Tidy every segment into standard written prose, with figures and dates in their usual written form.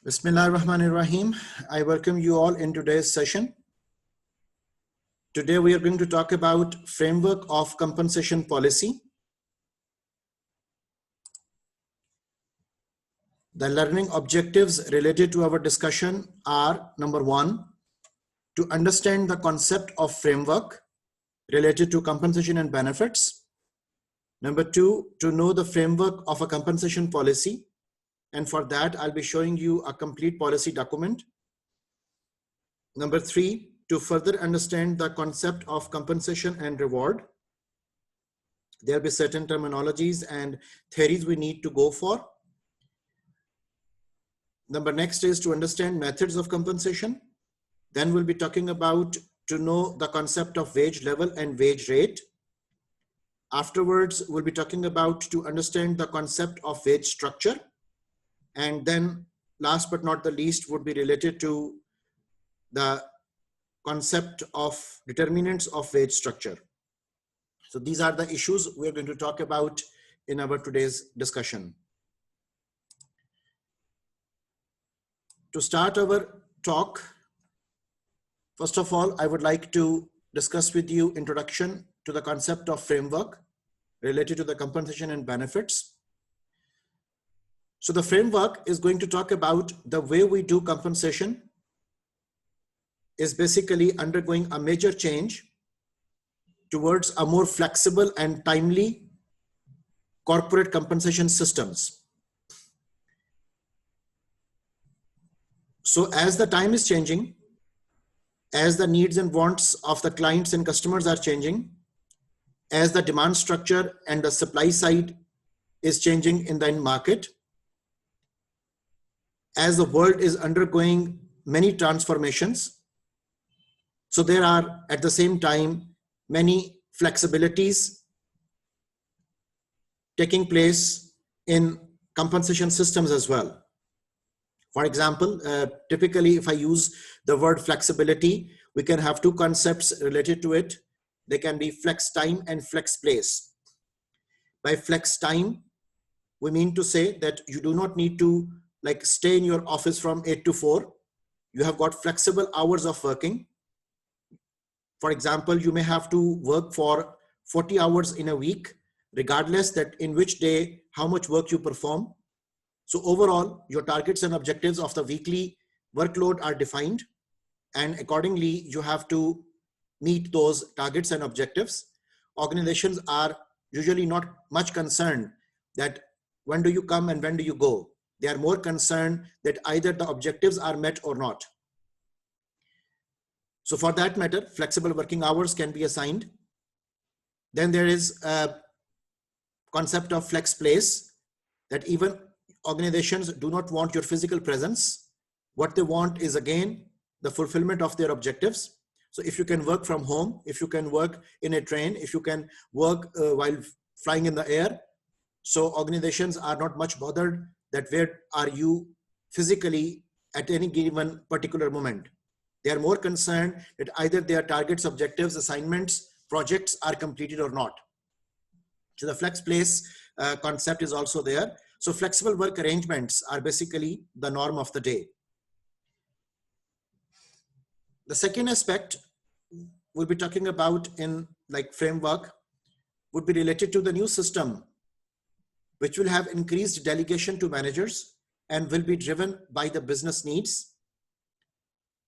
Bismillahirrahmanirrahim. I welcome you all in today's session. Today we are going to talk about framework of compensation policy. The learning objectives related to our discussion are: number one, to understand the concept of framework related to compensation and benefits. Number two, to know the framework of a compensation policy. And for that, I'll be showing you a complete policy document. Number three, to further understand the concept of compensation and reward. There'll be certain terminologies and theories we need to go for. Number next is to understand methods of compensation. Then we'll be talking about to know the concept of wage level and wage rate. Afterwards, we'll be talking about to understand the concept of wage structure. And then last but not the least would be related to the concept of determinants of wage structure. So these are the issues we're going to talk about in our today's discussion. To start our talk, first of all, I would like to discuss with you introduction to the concept of framework related to the compensation and benefits. So the framework is going to talk about the way we do compensation is basically undergoing a major change towards a more flexible and timely corporate compensation systems. So as the time is changing, as the needs and wants of the clients and customers are changing, as the demand structure and the supply side is changing in the end market, as the world is undergoing many transformations, so there are at the same time many flexibilities taking place in compensation systems as well. For example, typically if I use the word flexibility, we can have two concepts related to it. They can be flex time and flex place. By flex time, we mean to say that you do not need to stay in your office from 8 to 4. You have got flexible hours of working. For example, you may have to work for 40 hours in a week, regardless that in which day, how much work you perform. So overall, your targets and objectives of the weekly workload are defined, and accordingly, you have to meet those targets and objectives. Organizations are usually not much concerned that when do you come and when do you go. They are more concerned that either the objectives are met or not. So for that matter, flexible working hours can be assigned. Then there is a concept of flex place, that even organizations do not want your physical presence. What they want is, again, the fulfillment of their objectives. So if you can work from home, if you can work in a train, if you can work while flying in the air, so organizations are not much bothered that where are you physically at any given particular moment. They are more concerned that either their targets, objectives, assignments, projects are completed or not. So the flex place concept is also there. So flexible work arrangements are basically the norm of the day. The second aspect we'll be talking about in framework would be related to the new system, which will have increased delegation to managers and will be driven by the business needs.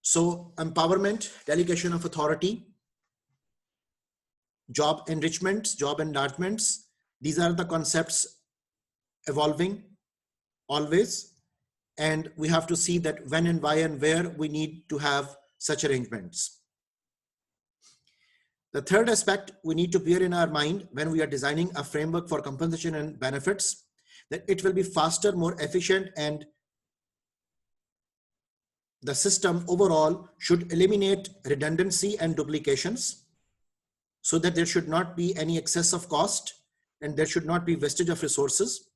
So empowerment, delegation of authority, job enrichments, job enlargements, these are the concepts evolving always. And we have to see that when and why and where we need to have such arrangements. The third aspect we need to bear in our mind when we are designing a framework for compensation and benefits, that it will be faster, more efficient, and the system overall should eliminate redundancy and duplications so that there should not be any excess of cost and there should not be wastage of resources.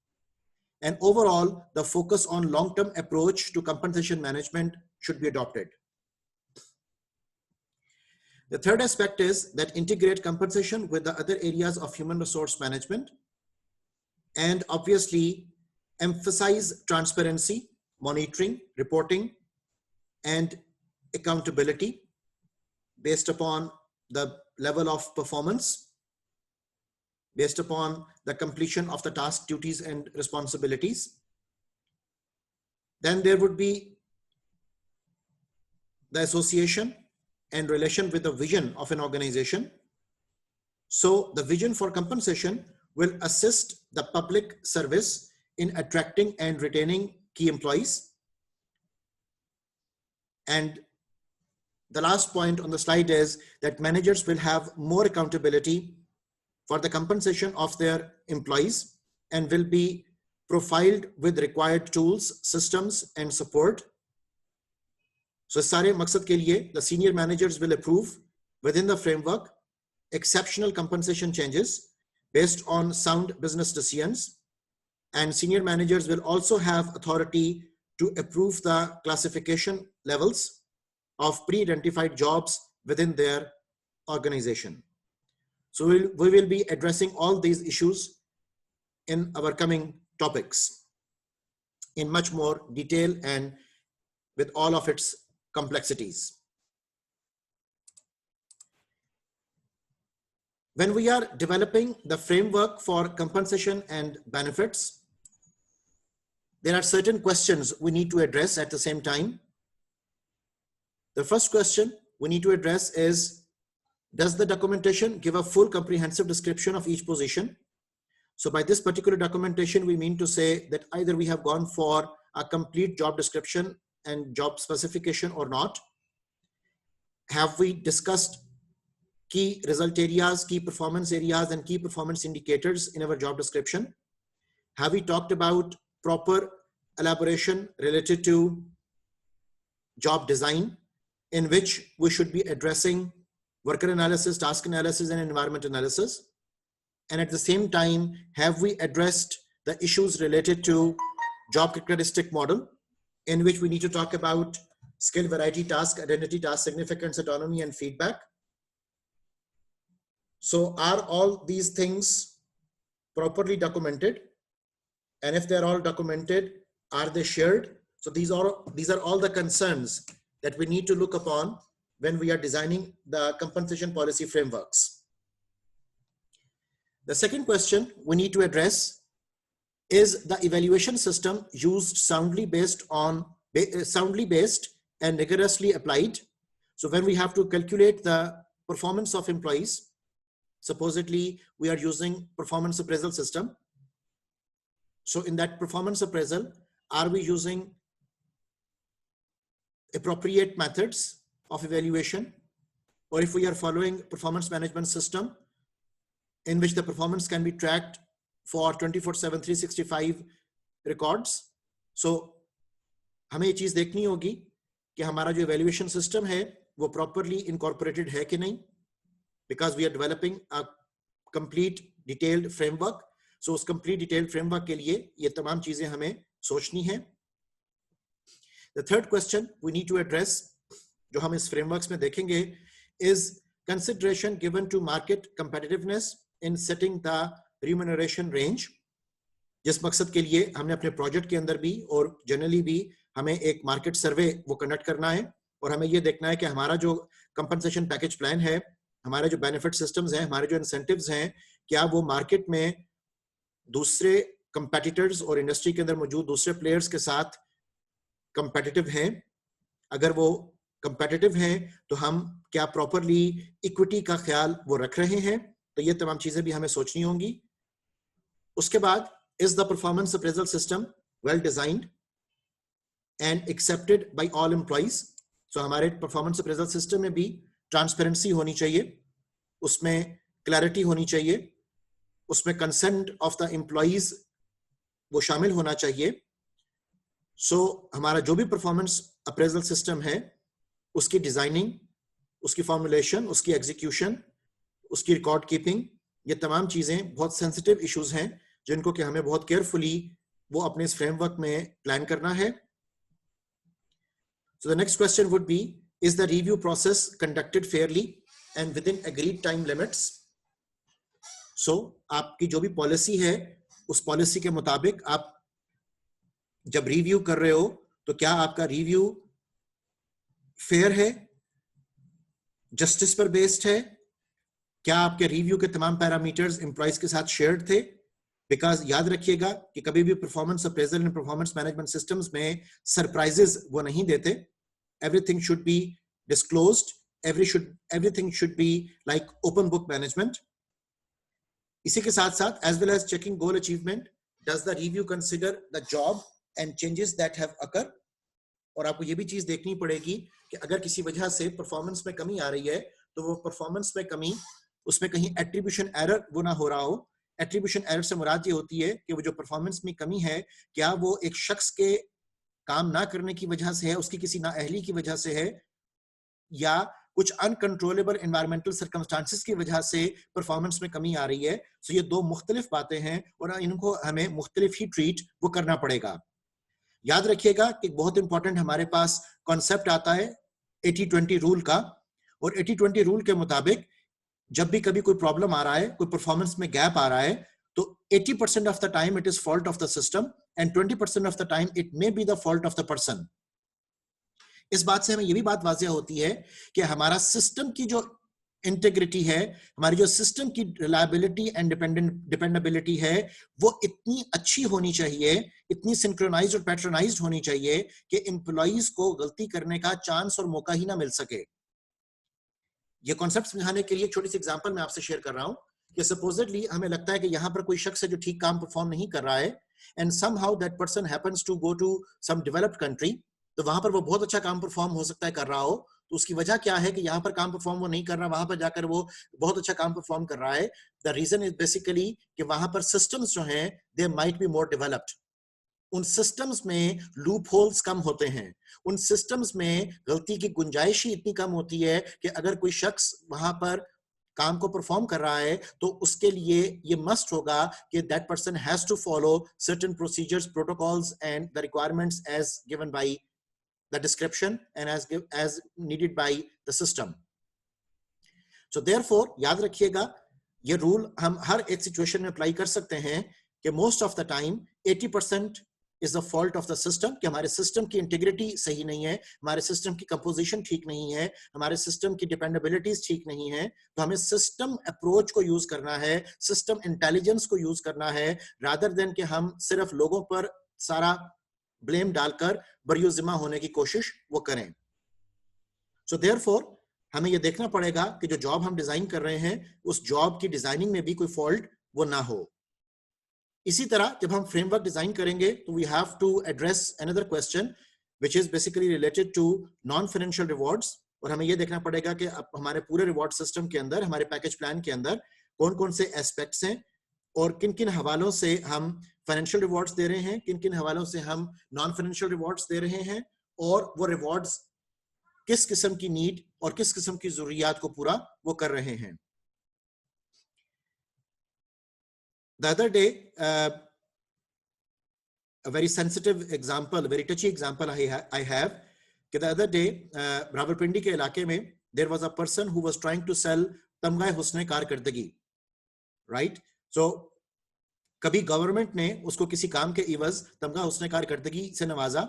And overall, the focus on long-term approach to compensation management should be adopted. The third aspect is that integrate compensation with the other areas of human resource management, and obviously emphasize transparency monitoring, reporting, and accountability based upon the level of performance, based upon the completion of the task, duties, and responsibilities. Then there would be the association and relation with the vision of an organization. So the vision for compensation will assist the public service in attracting and retaining key employees. And the last point on the slide is that managers will have more accountability for the compensation of their employees and will be profiled with required tools, systems, and support. So सारे मकसद के लिए the senior managers will approve within the framework exceptional compensation changes based on sound business decisions, and senior managers will also have authority to approve the classification levels of pre-identified jobs within their organization. So we will be addressing all these issues in our coming topics in much more detail and with all of its complexities. When we are developing the framework for compensation and benefits, there are certain questions we need to address at the same time. The first question we need to address is, does the documentation give a full comprehensive description of each position? So by this particular documentation, we mean to say that either we have gone for a complete job description and job specification or not. Have we discussed key result areas, key performance areas, and key performance indicators in our job description? Have we talked about proper elaboration related to job design, in which we should be addressing worker analysis, task analysis, and environment analysis? And at the same time, have we addressed the issues related to job characteristic model, in which we need to talk about skill, variety, task, identity, task significance, autonomy, and feedback? So are all these things properly documented? And if they're all documented, are they shared? So these are all the concerns that we need to look upon when we are designing the compensation policy frameworks. The second question we need to address is the evaluation system used soundly based and rigorously applied. So when we have to calculate the performance of employees, supposedly we are using performance appraisal system. So in that performance appraisal, are we using appropriate methods of evaluation? Or if we are following performance management system in which the performance can be tracked for 24/7, 365 records. So हमें ये चीज देखनी होगी कि हमारा जो evaluation system है वो properly incorporated है कि नहीं, because we are developing a complete detailed framework. So उस complete detailed framework के लिए ये तमाम चीजें हमें सोचनी है. The third question we need to address, जो हम इस frameworks में देखेंगे, is consideration given to market competitiveness in setting the remuneration range. जिस मकसद के लिए हमने अपने प्रोजेक्ट के अंदर भी और जनरली भी हमें एक मार्केट सर्वे वो कंडक्ट करना है, और हमें ये देखना है कि हमारा जो कंपनसेशन पैकेज प्लान है, हमारे जो बेनिफिट सिस्टम्स हैं, हमारे जो इंसेंटिव्स हैं, क्या वो मार्केट में दूसरे कंपेटिटर्स और इंडस्ट्री के अंदर मौजूद दूसरे प्लेयर्स के साथ कंपेटिटिव हैं? अगर वो कंपेटिटिव हैं तो हम क्या प्रॉपरली इक्विटी का ख्याल वो रख रहे हैं? तो ये तमाम चीजें भी हमें सोचनी होंगी. उसके बाद, is the performance appraisal system well designed and accepted by all employees? So हमारे performance appraisal system में भी transparency होनी चाहिए, उसमें clarity होनी चाहिए, उसमें consent of the employees वो शामिल होना चाहिए. So हमारा जो भी performance appraisal system है, उसकी डिजाइनिंग, उसकी फॉर्मुलेशन, उसकी एग्जीक्यूशन, उसकी रिकॉर्ड कीपिंग, ये तमाम चीजें बहुत सेंसिटिव इश्यूज हैं जिनको कि हमें बहुत केयरफुली वो अपने इस फ्रेमवर्क में प्लान करना है. So the next question would be, is the review process conducted fairly and within agreed time limits? So आपकी जो भी पॉलिसी है, उस पॉलिसी के मुताबिक आप जब रिव्यू कर रहे हो तो क्या आपका रिव्यू फेयर है, जस्टिस पर बेस्ड है, क्या आपके रिव्यू के तमाम पैरामीटर्स एम्प्लॉइज के साथ शेयर्ड थे? बिकॉज याद रखिएगा कि कभी भी performance appraisal and performance management systems में सरप्राइजेस वो नहीं देते. Everything should be disclosed, everything should be like open book management. इसी के साथ साथ as well as checking goal achievement, does the review consider the job and changes that have occurred? और आपको ये भी चीज देखनी पड़ेगी कि अगर किसी वजह से परफॉर्मेंस में कमी आ रही है तो वो परफॉर्मेंस में कमी, उसमें कहीं एट्रीब्यूशन एरर वो ना हो रहा हो. एट्रीब्यूशन एरर से मुराद ये होती है कि वो जो परफॉर्मेंस में कमी है, क्या वो एक शख्स के काम ना करने की वजह से है, उसकी किसी नाअहली की वजह से है, या कुछ अनकंट्रोलेबल एनवायरमेंटल सर्कमस्टांसेस की वजह से परफॉर्मेंस में कमी आ रही है. सो ये दो मुख्तलिफ बातें हैं और इनको हमें मुख्तलिफ ही ट्रीट वो करना पड़ेगा. याद रखिएगा कि बहुत इंपॉर्टेंट हमारे पास कॉन्सेप्ट आता है 80-20 रूल का, और 80-20 रूल के मुताबिक जब भी कभी कोई प्रॉब्लम आ रहा है, कोई परफॉर्मेंस में गैप आ रहा है, तो 80% of the time it is fault of the system and 20% of the time it may be the fault of the person. इस बात से हमें यह भी बात वाज़ेह होती है कि हमारा सिस्टम की जो इंटीग्रिटी है, हमारी जो सिस्टम की रिलायबिलिटी एंड डिपेंडेबिलिटी है, वो इतनी अच्छी होनी चाहिए, इतनी सिंक्रोनाइज्ड और पैटर्नाइज्ड होनी चाहिए कि एम्प्लॉइज को गलती करने का चांस और मौका ही ना मिल सके. ये कॉन्सेप्ट समझाने के लिए एक छोटी सी एग्जांपल मैं आपसे शेयर कर रहा हूं कि सपोजिटली हमें लगता है कि यहां पर कोई शख्स है जो ठीक काम परफॉर्म नहीं कर रहा है, and somehow that person happens to go to some developed country. तो वहां पर वो बहुत अच्छा काम परफॉर्म हो सकता है कर रहा हो. तो उसकी वजह क्या है कि यहाँ पर काम परफॉर्म वो नहीं कर रहा, वहां पर जाकर वो बहुत अच्छा काम परफॉर्म कर रहा है? द रीजन इज बेसिकली कि वहां पर सिस्टम्स जो हैं they might be more developed. उन सिस्टम्स में लूप होल्स कम होते हैं, उन सिस्टम्स में गलती की गुंजाइश ही इतनी कम होती है कि अगर कोई शख्स वहां पर काम को परफॉर्म कर रहा है तो उसके लिए ये मस्ट होगा कि that person has to follow certain procedures, protocols and the requirements as given by the description and as needed by the system. So therefore याद रखिएगा ये रूल हम हर एक सिचुएशन में अप्लाई कर सकते हैं कि most of the time 80% is the fault of the system, कि हमारे सिस्टम की इंटीग्रिटी सही नहीं है, हमारे सिस्टम की कंपोजिशन ठीक नहीं है, हमारे सिस्टम की डिपेंडेबिलिटीज ठीक नहीं है. तो हमें सिस्टम अप्रोच को यूज करना है, सिस्टम इंटेलिजेंस को यूज करना है, रादर देन कि हम सिर्फ लोगों पर सारा ब्लेम डालकर बरियोजिमा होने की कोशिश वो करें. सो देयरफॉर हमें ये देखना पड़ेगा कि जो जॉब हम डिजाइन कर रहे हैं उस जॉब की डिजाइनिंग में भी कोई फॉल्ट वो ना हो. इसी तरह जब हम फ्रेमवर्क डिजाइन करेंगे तो we have to address another question which is basically related to non financial rewards. और हमें ये देखना पड़ेगा कि अब हमारे पूरे रिवॉर्ड सिस्टम के अंदर, हमारे पैकेज प्लान के अंदर कौन कौन से एस्पेक्ट्स हैं और किन किन हवालों से हम फाइनेंशियल रिवॉर्ड्स दे रहे हैं, किन किन हवालों से हम नॉन फाइनेंशियल रिवॉर्ड्स दे रहे हैं, और वो रिवॉर्ड्स किस किस्म की नीड और किस किस्म की जरूरियात को पूरा वो कर रहे हैं. The other day, a very sensitive example, very touchy example I have, कि the other day, रावलपिंडी के इलाके में there was a person who was trying to sell तमगा हुस्न कारकर्दगी, right? So कभी गवर्नमेंट ने उसको किसी काम के इवज तमगा हुस्न कारकर्दगी से नवाजा,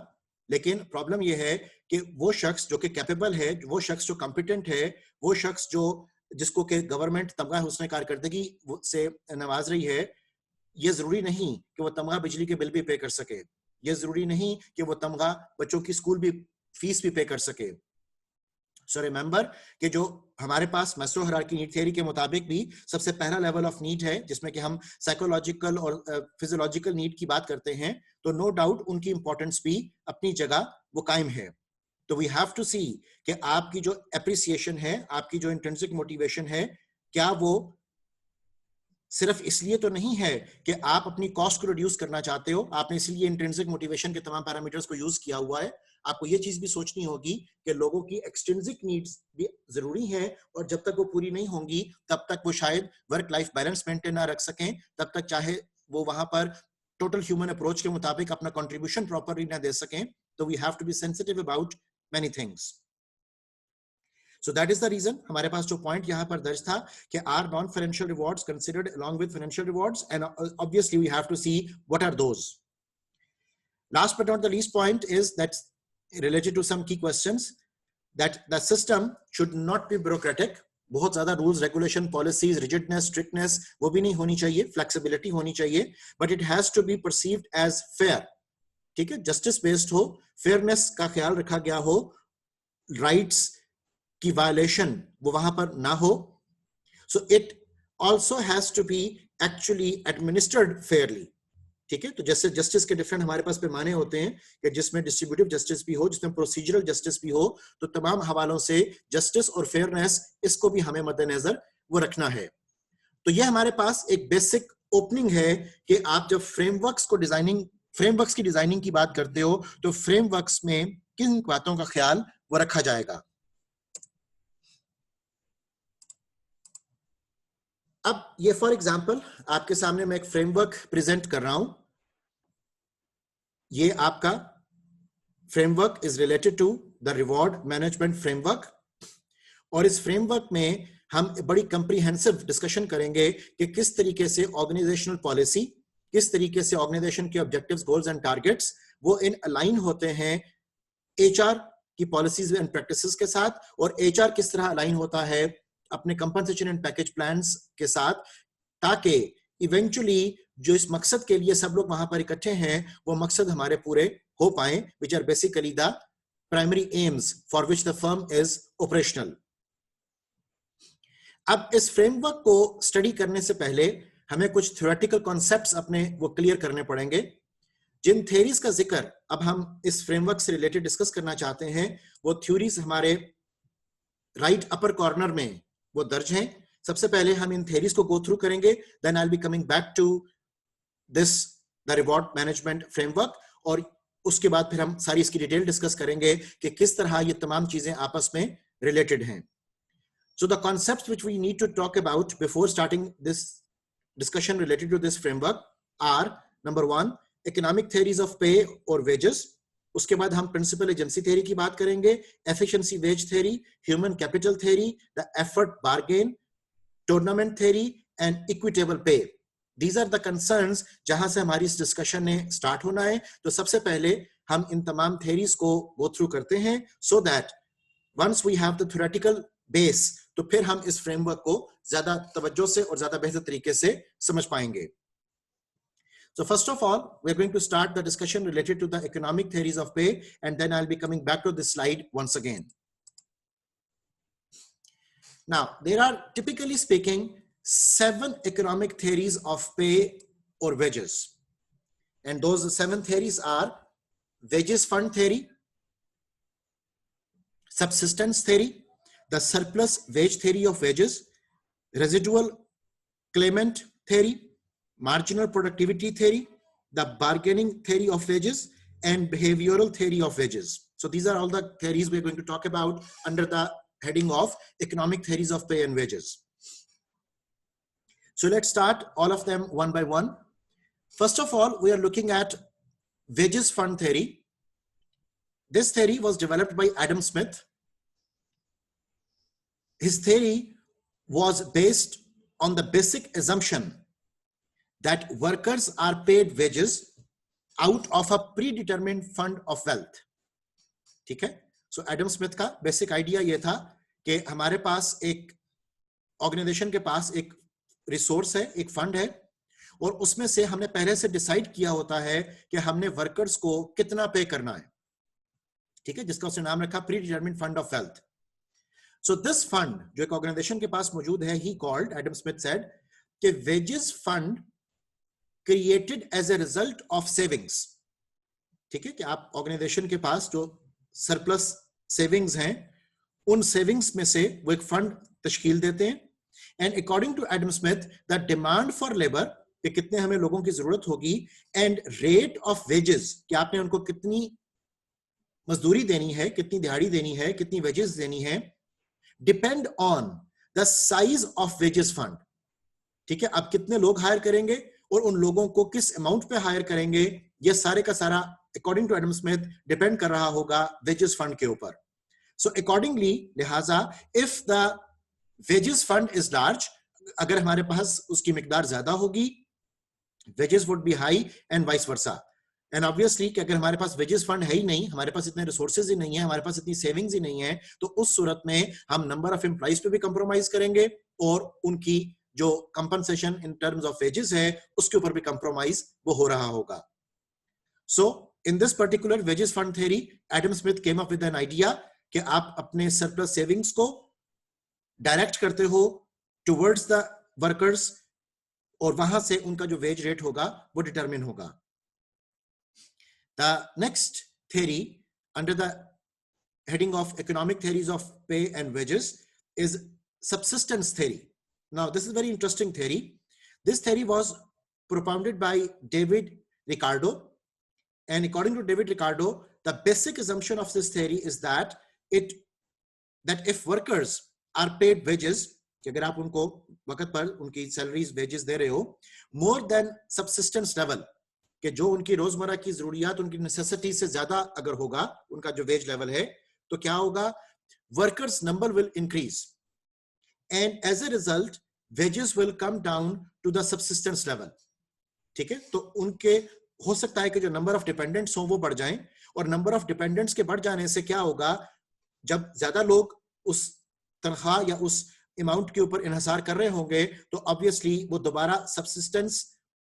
लेकिन प्रॉब्लम यह है कि वो शख्स जो कि कैपेबल है, वो शख्स जो कॉम्पिटेंट है, वो शख्स जो जिसको कि गवर्नमेंट तमगा हुस्न कारकर्दगी से नवाज रही है, ये जरूरी नहीं कि वो तमगा बिजली के बिल भी पे कर सके, ये जरूरी नहीं कि वो तमगा बच्चों की स्कूल भी फीस भी पे कर सके. सो रिमेंबर कि जो हमारे पास मैस्लो हायरार्की नीड थ्योरी के मुताबिक भी सबसे पहला लेवल ऑफ नीड है जिसमें कि हम साइकोलॉजिकल और फिजियोलॉजिकल नीड की बात करते हैं, तो नो डाउट उनकी इंपॉर्टेंस भी अपनी जगह वो कायम है. तो वी हैव टू सी कि आपकी जो एप्रिसिएशन है, आपकी जो इंट्रिंसिक मोटिवेशन है, क्या वो सिर्फ इसलिए तो नहीं है कि आप अपनी कॉस्ट को रिड्यूस करना चाहते हो, आपने इसलिए इंट्रिंसिक मोटिवेशन के तमाम पैरामीटर्स को यूज किया हुआ है. आपको ये चीज भी सोचनी होगी कि लोगों की एक्सट्रिंसिक नीड्स भी जरूरी है, और जब तक वो पूरी नहीं होंगी तब तक वो शायद वर्क लाइफ बैलेंस मेंटेन ना रख सकें, तब तक चाहे वो वहां पर टोटल ह्यूमन अप्रोच के मुताबिक अपना कंट्रीब्यूशन प्रॉपरली ना दे सकें. तो we have to be sensitive about many things. So that is the reason हमारे पास जो पॉइंट यहाँ पर दर्ज था कि are non-financial rewards considered along with financial rewards, and obviously we have to see what are those. Last but not the least point is that related to some key questions, that the system should not be bureaucratic. बहुत ज्यादा rules regulation policies rigidness strictness वो भी नहीं होनी चाहिए, flexibility होनी चाहिए, but it has to be perceived as fair. ठीक है, जस्टिस बेस्ड हो, फेयरनेस का ख्याल रखा गया हो, राइट्स की वायलेशन वो वहां पर ना हो. So it also has to be actually administered fairly. ठीक है, तो जैसे जस्टिस के डिफरेंट हमारे पास पैमाने होते हैं कि जिसमें डिस्ट्रीब्यूटिव जस्टिस भी हो, जिसमें प्रोसीजरल जस्टिस भी हो, तो तमाम हवालों से जस्टिस और फेयरनेस इसको भी हमें मद्देनजर वो रखना है. तो ये हमारे पास एक बेसिक ओपनिंग है कि आप जब फ्रेमवर्क्स की डिजाइनिंग की बात करते हो तो फ्रेमवर्क्स में किन बातों का ख्याल वो रखा जाएगा. अब ये फॉर एग्जांपल आपके सामने मैं एक फ्रेमवर्क प्रेजेंट कर रहा हूं. ये आपका framework is related to the reward management framework, और इस फ्रेमवर्क में हम बड़ी कंप्रीहेंसिव डिस्कशन करेंगे कि किस तरीके से ऑर्गेनाइजेशनल पॉलिसी, किस तरीके से ऑर्गेनाइजेशन के ऑब्जेक्टिव्स, गोल्स एंड टारगेट्स वो इन अलाइन होते हैं एचआर की पॉलिसीज एंड प्रैक्टिसेस के साथ, और एचआर किस तरह अलाइन होता है अपने कंपनसेशन एंड पैकेज प्लान्स के साथ, ताकि इवेंचुअली जो इस मकसद के लिए सब लोग वहां पर इकट्ठे हैं वो मकसद हमारे पूरे हो पाए, which are basically the primary aims for which the firm is operational. अब इस फ्रेमवर्क को स्टडी करने से पहले हमें कुछ थ्योरेटिकल कॉन्सेप्ट्स अपने वो क्लियर करने पड़ेंगे. जिन थ्योरीज का जिक्र अब हम इस फ्रेमवर्क से रिलेटेड डिस्कस करना चाहते हैं वो थ्योरीज हमारे राइट अपर कॉर्नर में वो दर्ज हैं. सबसे पहले हम इन थ्योरीज को गो थ्रू करेंगे, then I will be coming back to this the reward management framework, और उसके बाद फिर हम सारी इसकी डिटेल डिस्कस करेंगे कि किस तरह ये तमाम चीजें आपस में रिलेटेड हैं. So the concepts which we need to talk about before starting this discussion related to this framework are, number one, economic theories of pay or wages. उसके बाद हम प्रिंसिपल एजेंसी थ्योरी की बात करेंगे, efficiency wage theory, human capital theory, the effort bargain, tournament theory and equitable pay. These are the concerns जहां से हमारी इस डिस्कशन ने स्टार्ट होना है. तो सबसे पहले हम इन तमाम थ्योरीज को गो थ्रू करते हैं, so that once we have the theoretical base, तो फिर हम इस फ्रेमवर्क को ज्यादा तवज्जो से और ज्यादा बेहतर तरीके से समझ पाएंगे. So first of all, we are going to start the discussion related to the economic theories of pay, and then I'll be coming back to this slide once again. Now, there are, typically speaking, 7 economic theories of pay or wages, and those 7 theories are wages fund theory, subsistence theory, the surplus wage theory of wages, residual claimant theory, marginal productivity theory, the bargaining theory of wages, and behavioral theory of wages. So these are all the theories we're going to talk about under the heading of economic theories of pay and wages. So let's start all of them one by one. First of all, we are looking at wages fund theory. This theory was developed by Adam Smith. His theory was based on the basic assumption that workers are paid wages out of a predetermined fund of wealth. ठीक है, सो Adam Smith का basic idea ये था कि हमारे पास एक organisation के पास एक रिसोर्स है, एक फंड है, और उसमें से हमने पहले से डिसाइड किया होता है कि हमने वर्कर्स को कितना पे करना है. ठीक है, जिसका उसने नाम रखा predetermined fund of wealth. So this fund जो एक ऑर्गेनाइजेशन के पास मौजूद है, he called, Adam Smith said, कि wages fund created as a result of savings. ठीक है, कि आप ऑर्गेनाइजेशन के पास जो सरप्लस सेविंग्स हैं, उन सेविंग्स में से वो एक फंड तश्कील देते हैं. And according to Adam Smith, the demand for labour, कि कितने हमें लोगों की जरूरत होगी, एंड रेट ऑफ वेजेस, कि आपने उनको कितनी मजदूरी देनी है, कितनी दिहाड़ी देनी है, कितनी वेजेस देनी है, depend on the size of wages fund. ठीक है, आप कितने लोग हायर करेंगे और उन लोगों को किस अमाउंट पे हायर करेंगे, ये सारे का सारा according to Adam Smith depend कर रहा होगा वेजेस फंड के ऊपर. सो अकॉर्डिंगली, लिहाजा if the wages fund is large, अगर हमारे पास उसकी मिकदार ज्यादा होगी, wages would be high, and vice versa. And obviously कि अगर हमारे पास वेजेस फंड है ही नहीं, हमारे पास इतने रिसोर्सेज ही नहीं है, हमारे पास इतनी सेविंग्स ही नहीं है, तो उस सूरत में हम नंबर ऑफ एम्प्लॉइज पे भी कंप्रोमाइज करेंगे और उनकी जो compensation in terms of wages है उसके ऊपर भी कंप्रोमाइज वो हो रहा होगा. So in this particular wages fund theory, Adam Smith came up with an idea कि आप अपने सरप्लस सेविंग्स को डायरेक्ट करते हो टुवर्ड्स द वर्कर्स और वहां से उनका जो वेज रेट होगा वो डिटरमिन होगा. The next theory under the heading of economic theories of pay and wages is subsistence theory. Now, this is a very interesting theory. This theory was propounded by David Ricardo. And according to David Ricardo, the basic assumption of this theory is that if workers are paid wages, कि अगर आप उनको वक्त पर उनकी salaries wages दे रहे हो more than subsistence level, कि जो उनकी रोजमर्रा की जरूरियात, उनकी नेसेसिटी से ज्यादा अगर होगा उनका जो वेज लेवल है, तो क्या होगा, workers number will increase and as a result wages will come down to the subsistence level. ठीक है, तो उनके हो सकता है कि जो नंबर ऑफ डिपेंडेंट्स हो वो बढ़ जाएं, और नंबर ऑफ डिपेंडेंट्स के बढ़ जाने से क्या होगा, जब ज्यादा लोग उस तनख्वाह या उस अमाउंट के ऊपर इन्हिसार कर रहे होंगे तो ऑब्वियसली वो दोबारा सब्सिस्टेंस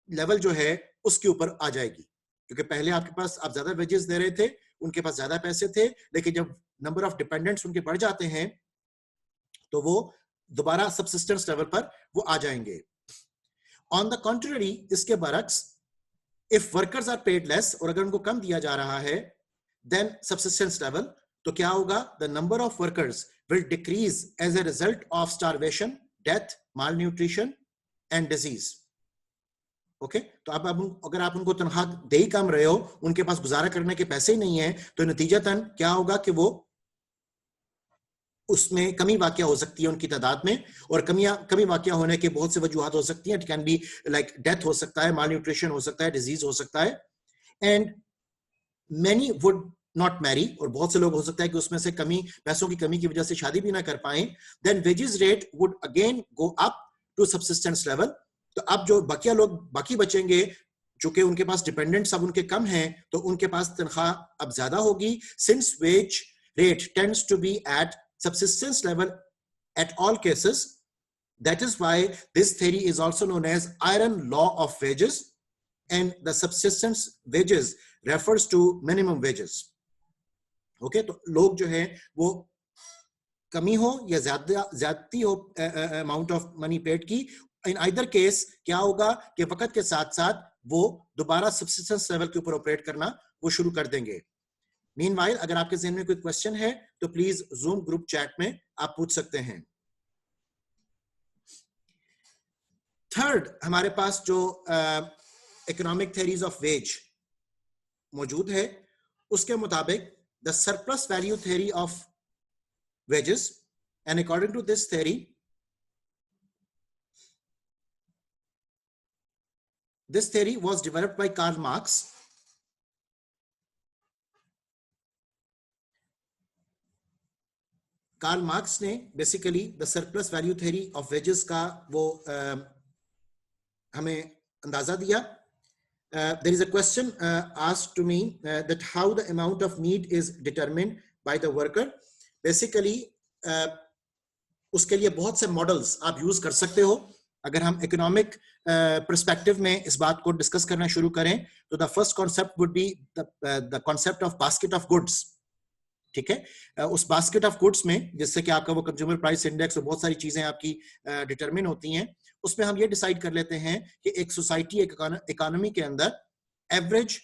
लेवल जो है उसके ऊपर आ जाएगी, क्योंकि पहले आपके पास आप ज्यादा वेजेस दे रहे थे, उनके पास ज्यादा पैसे थे, लेकिन जब नंबर ऑफ डिपेंडेंट्स उनके बढ़ जाते हैं तो वो दोबारा सब्सिस्टेंस लेवल पर वो आ जाएंगे. ऑन द कॉन्ट्ररी, इसके बरक्स, if workers are paid less, और अगर उनको कम दिया जा रहा है देन सब्सिस्टेंस लेवल, तो क्या होगा, the number of workers will decrease as a result of starvation, death, malnutrition and disease. Okay, तो अब अगर आप उनको तनख्वाह दे ही कम रहे हो, उनके पास गुजारा करने के पैसे ही नहीं है, तो नतीजतन क्या होगा कि वो उसमें कमी वाकया हो सकती है उनकी तादाद में, और कमी वाकया होने के बहुत से वजूहात हो सकती हैं. It can be like death हो सकता है, माल न्यूट्रिशन हो सकता है, डिजीज हो सकता है, and many would not marry, और बहुत से लोग हो सकता है कि उसमें से पैसों की कमी की वजह से शादी भी ना कर पाए. Then wages rate would again go up to subsistence level. तो अब जो बकिया लोग बाकी बचेंगे, चूंकि उनके पास डिपेंडेंट्स अब उनके कम हैं, तो उनके पास तनख्वाह अब ज्यादा होगी. Since wage rate tends to be at subsistence level at all cases, that is why this theory is also known as iron law of wages, and the subsistence wages refers to minimum wages. Okay, तो लोग जो है वो कमी हो या ज्यादती हो अमाउंट ऑफ मनी पेड की, इन आइदर केस क्या होगा कि वक्त के साथ साथ वो दोबारा सब्सिस्टेंस लेवल के ऊपर ऑपरेट करना वो शुरू कर देंगे. मीनवाइल, अगर आपके ज़हन में कोई क्वेश्चन है तो प्लीज जूम ग्रुप चैट में आप पूछ सकते हैं. थर्ड, हमारे पास जो इकोनॉमिक थ्योरीज ऑफ वेज मौजूद है, उसके मुताबिक the surplus value theory of wages, and according to this theory, this theory was developed by Karl Marx. Karl Marx ने basically the surplus value theory of wages का वो हमें अंदाजा दिया. There is a question asked to me that how the amount of need is determined by the worker. Basically उसके लिए बहुत से मॉडल्स आप यूज कर सकते हो. अगर हम इकोनॉमिक पर्सपेक्टिव में इस बात को डिस्कस करना शुरू करें तो the first concept would be the concept of basket of goods. ठीक है, उस बास्केट ऑफ गुड्स में, जिससे कि आपका वो कंज्यूमर प्राइस इंडेक्स और बहुत सारी चीजें आपकी डिटरमिन होती हैं, उसमें हम ये डिसाइड कर लेते हैं कि एक सोसाइटी, एक इकोनॉमी के अंदर एवरेज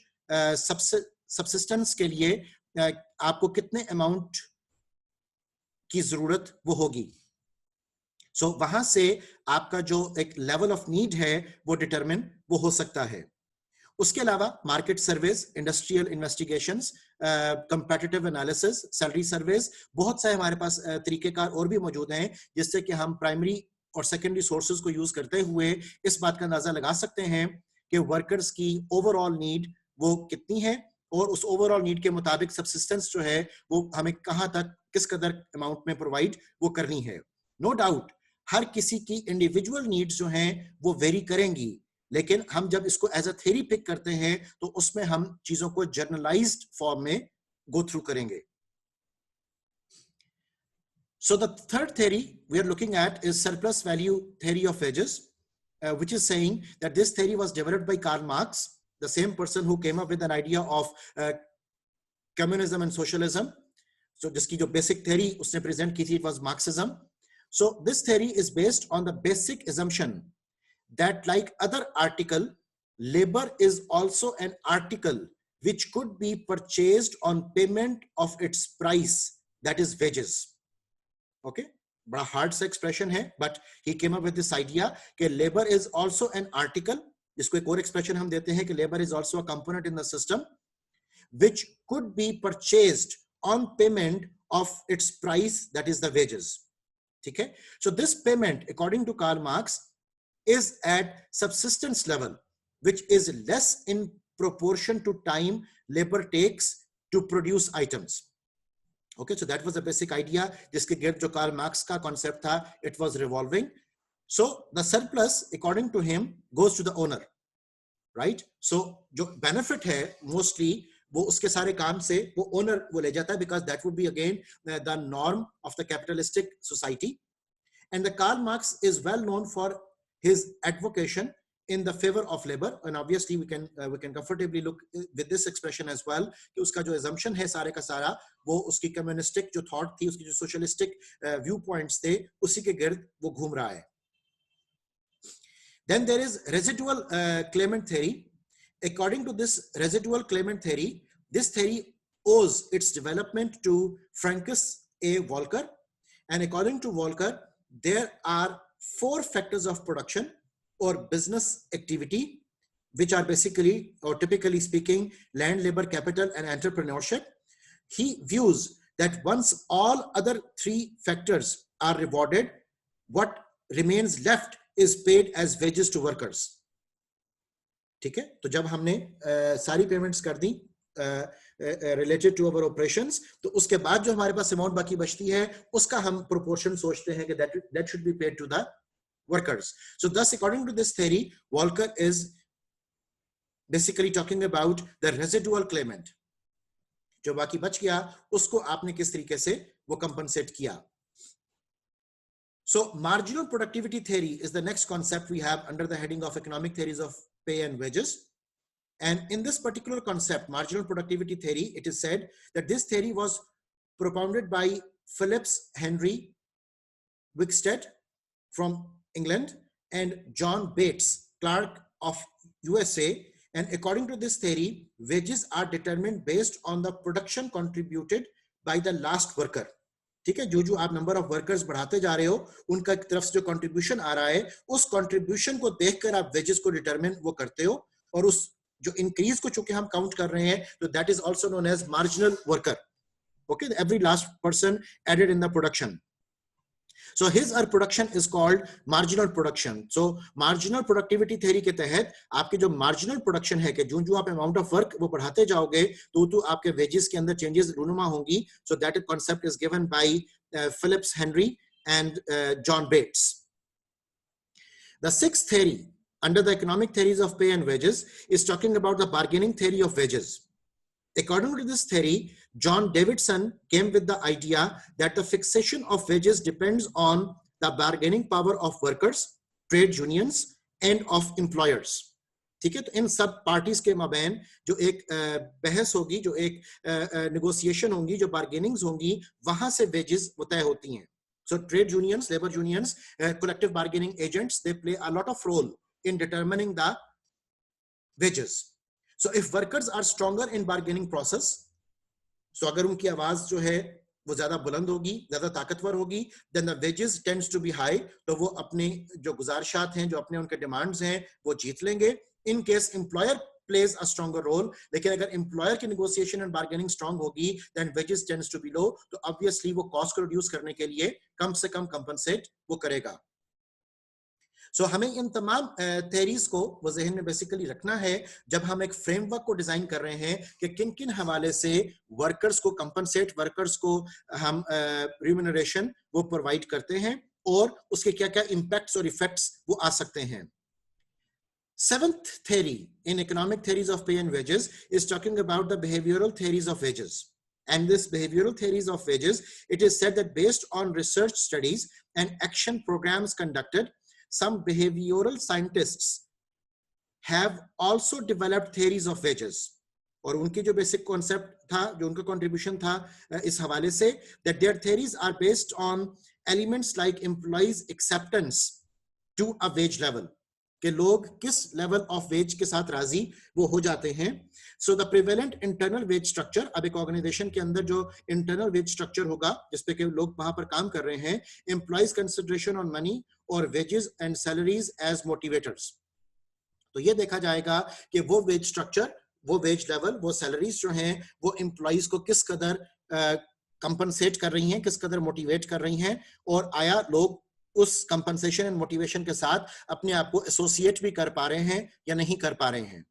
सब्सिस्टेंस के लिए आपको कितने अमाउंट की जरूरत वो होगी. सो वहां से आपका जो एक लेवल ऑफ नीड है वो डिटरमिन वो हो सकता है. उसके अलावा market surveys, industrial investigations, competitive analysis, salary surveys, बहुत सारे हमारे पास तरीकेकार और भी मौजूद हैं, जिससे कि हम प्राइमरी और सेकेंडरी सोर्सेज को यूज करते हुए इस बात का अंदाजा लगा सकते हैं कि वर्कर्स की ओवरऑल नीड वो कितनी है, और उस ओवरऑल नीड के मुताबिक सब्सिस्टेंस जो है वो हमें कहां तक, किस कदर अमाउंट में प्रोवाइड वो करनी है. नो डाउट हर किसी की इंडिविजुअल नीड्स जो हैं वो वेरी करेंगी, लेकिन हम जब इसको एज अ थ्योरी पिक करते हैं तो उसमें हम चीजों को जर्नलाइज्ड फॉर्म में गो थ्रू करेंगे. So the third theory we are looking at is surplus value theory of wages, which is saying that this theory was developed by Karl Marx, the same person who came up with an idea of communism and socialism. So जिसकी जो basic theory उसने present की थी was Marxism. So this theory is based on the basic assumption that, like other article, labor is also an article which could be purchased on payment of its price, that is wages. Okay, बड़ा hard सा expression है, but he came up with this idea कि labor is also an article, जिसको एक और expression हम देते हैं कि labor is also a component in the system which could be purchased on payment of its price, that is the wages. ठीक है? So this payment, according to Karl Marx, is at subsistence level, which is less in proportion to time labor takes to produce items. Okay, so that was the basic idea. जिसके गिर्द जो Karl Marx का concept था, it was revolving. So the surplus, according to him, goes to the owner, right? So जो benefit है mostly वो उसके सारे काम से वो owner वो ले जाता है, because that would be again the norm of the capitalistic society. And the Karl Marx is well known for his advocation in the favor of labor, and obviously we can comfortably look with this expression as well कि उसका जो assumption है सारे का सारा वो उसकी communistic जो thought थी, उसकी जो socialistic viewpoints थे, उसी के गिर्द वो घूम रहा है. Then there is residual claimant theory. According to this residual claimant theory, this theory owes its development to Francis A. Walker, and according to Walker, there are 4 factors of production or business activity, which are basically, or typically speaking, land, labor, capital, and entrepreneurship. He views that once all other 3 factors are rewarded, what remains left is paid as wages to workers. ठीक है, तो जब हमने सारी payments कर दी related to our operations, तो उसके बाद जो हमारे पास अमाउंट बाकी बचती है उसका हम proportion सोचते हैं कि that should be paid to the workers. So thus, according to this theory, Walker is basically talking about the residual claimant. जो बाकी बच गया उसको आपने किस तरीके से वो compensate किया. So marginal productivity theory is the next concept we have under the heading of economic theories of pay and wages. And in this particular concept, marginal productivity theory, it is said that this theory was propounded by Phillips Henry Wickstead from England and John Bates Clark of USA. And according to this theory, wages are determined based on the production contributed by the last worker. ठीक है, जो आप number of workers बढ़ाते जा रहे हो उनका एक तरफ से जो कंट्रीब्यूशन आ रहा है उस कंट्रीब्यूशन को देखकर आप वेजेस को डिटरमिन वो करते हो, और उस जो इंक्रीज को चूंकि हम काउंट कर रहे हैं तो that is also known as marginal worker. Okay, every last person added in the production. So his production is called marginal production. So marginal productivity theory के तहत आपके जो marginal production है कि जो आप amount of work वो बढ़ाते जाओगे तो आपके wages के अंदर changes रूनुमा होंगी. So that concept is given by Phillips Henry and John Bates. The sixth theory under the economic theories of pay and wages is talking about the bargaining theory of wages. According to this theory, John Davidson came with the idea that the fixation of wages depends on the bargaining power of workers, trade unions, and of employers. ठीक है, तो इन सब parties के माबैन जो एक बहस होगी, जो एक नेगोशिएशन होंगी, जो बार्गेनिंग्स होंगी, वहां से वेजेस तय होती हैं. So trade unions, labor unions, collective bargaining agents, they play a lot of role in determining the wages. So if workers are stronger in bargaining process, so अगर उनकी आवाज जो है वो ज्यादा बुलंद होगी, ज्यादा ताकतवर होगी, then the wages tends to be high, तो वो अपने जो गुजारिशात हैं, जो अपने उनके डिमांड्स हैं, वो जीत लेंगे. In case employer plays a stronger role, लेकिन अगर employer की negotiation and bargaining strong होगी, then wages tends to be low, तो obviously वो cost को reduce करने के लिए कम से कम compensate वो करेगा. So हमें इन तमाम theories को वो ज़हन में basically रखना है जब हम एक framework को डिजाइन कर रहे हैं कि किन किन हवाले से workers को compensate, workers को हम remuneration वो provide करते हैं और उसके क्या क्या impacts और effects वो आ सकते हैं. Seventh theory in economic theories of pay and wages is talking about the behavioral theories of wages. And this behavioral theories of wages, it is said that based on research studies and action programs conducted, some behavioral scientists have also developed theories of wages. और उनकी जो basic concept था, जो उनका contribution था इस हवाले से, that their theories are based on elements like employees acceptance to a wage level, कि लोग किस लेवल ऑफ वेज के साथ राजी वो हो जाते हैं. So the prevalent internal wage structure, अब एक ऑर्गेनाइजेशन के अंदर जो इंटरनल वेज स्ट्रक्चर होगा जिसपे के लोग वहां पर काम कर रहे हैं, एम्प्लॉइज कंसिडरेशन ऑन मनी और wages and salaries as motivators. तो ये देखा जाएगा कि वो वेज स्ट्रक्चर, वो वेज लेवल, वो सैलरीज जो हैं वो एम्प्लॉइज को किस कदर कंपनसेट कर रही हैं, किस कदर मोटिवेट कर रही हैं, और आया लोग उस कंपनसेशन एंड मोटिवेशन के साथ अपने आप को एसोसिएट भी कर पा रहे हैं या नहीं कर पा रहे हैं.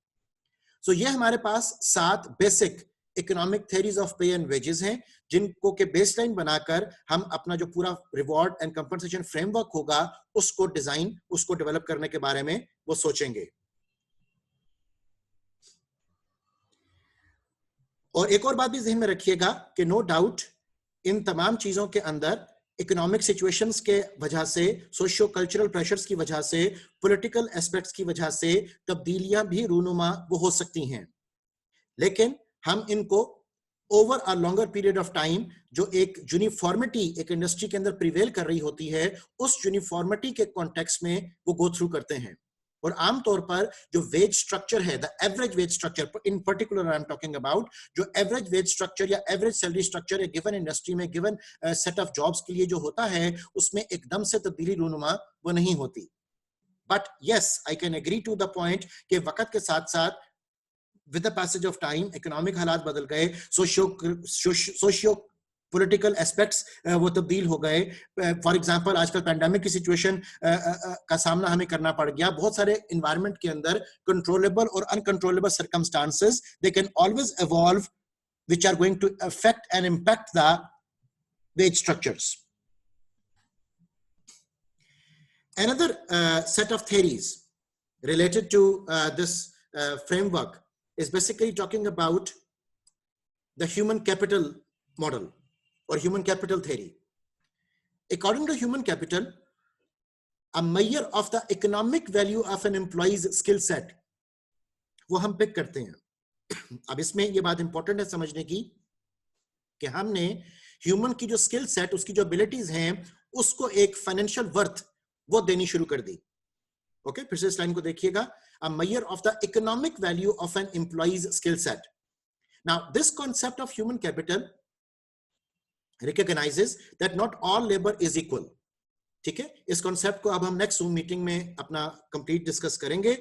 सो ये हमारे पास 7 बेसिक इकोनॉमिक थ्योरीज ऑफ पे एंड वेजेस हैं, जिनको के बेसलाइन बनाकर हम अपना जो पूरा रिवॉर्ड एंड कंपनसेशन फ्रेमवर्क होगा उसको डिजाइन, उसको डेवलप करने के बारे में वो सोचेंगे. और एक और बात भी ज़हन में रखिएगा कि नो डाउट इन तमाम चीजों के अंदर इकोनॉमिक सिचुएशंस के वजह से, सोशियो कल्चरल प्रेशर्स की वजह से, पॉलिटिकल एस्पेक्ट्स की वजह से तब्दीलियां भी रूनुमा वो हो सकती हैं, लेकिन हम इनको over a longer period of time जो एक यूनिफॉर्मिटी एक इंडस्ट्री के अंदर प्रिवेल कर रही होती है, उस यूनिफॉर्मिटी के कॉन्टेक्स्ट में वो गो थ्रू करते हैं. और आमतौर पर जो वेज स्ट्रक्चर है, the average wage structure in particular I am talking about, जो एवरेज वेज स्ट्रक्चर या एवरेज सैलरी स्ट्रक्चर है गिवन इंडस्ट्री में, गिवन सेट ऑफ जॉब्स के लिए जो होता है, उसमें एकदम से तब्दीली रूनुमा वो नहीं होती. But yes, I can agree to the point कि वक्त के साथ साथ with the passage of time economic हालात बदल गए, सोशियो पॉलिटिकल एस्पेक्ट्स वो तब्दील हो गए. फॉर एग्जांपल आजकल पैंडेमिक की सिचुएशन का सामना हमें करना पड़ गया. बहुत सारे एनवायरनमेंट के अंदर कंट्रोलेबल और uncontrollable circumstances they can always evolve which are going to affect and impact the wage structures. Another set of theories related to this framework is basically talking about the human capital model or human capital theory. According to human capital, a measure of the economic value of an employee's skill set, वो हम pick करते हैं. अब इसमें ये बात important है समझने की कि हमने ह्यूमन की जो स्किल सेट, उसकी जो एबिलिटीज हैं, उसको एक फाइनेंशियल वर्थ वो देनी शुरू कर दी. ओके, फिर से इस लाइन को देखिएगा. A measure of the economic value of an employee's skill set. Now, this concept of human capital recognizes that not all labor is equal. ठीक है, इस कॉन्सेप्ट को अब हम नेक्स्ट मीटिंग में अपना कंप्लीट डिस्कस करेंगे.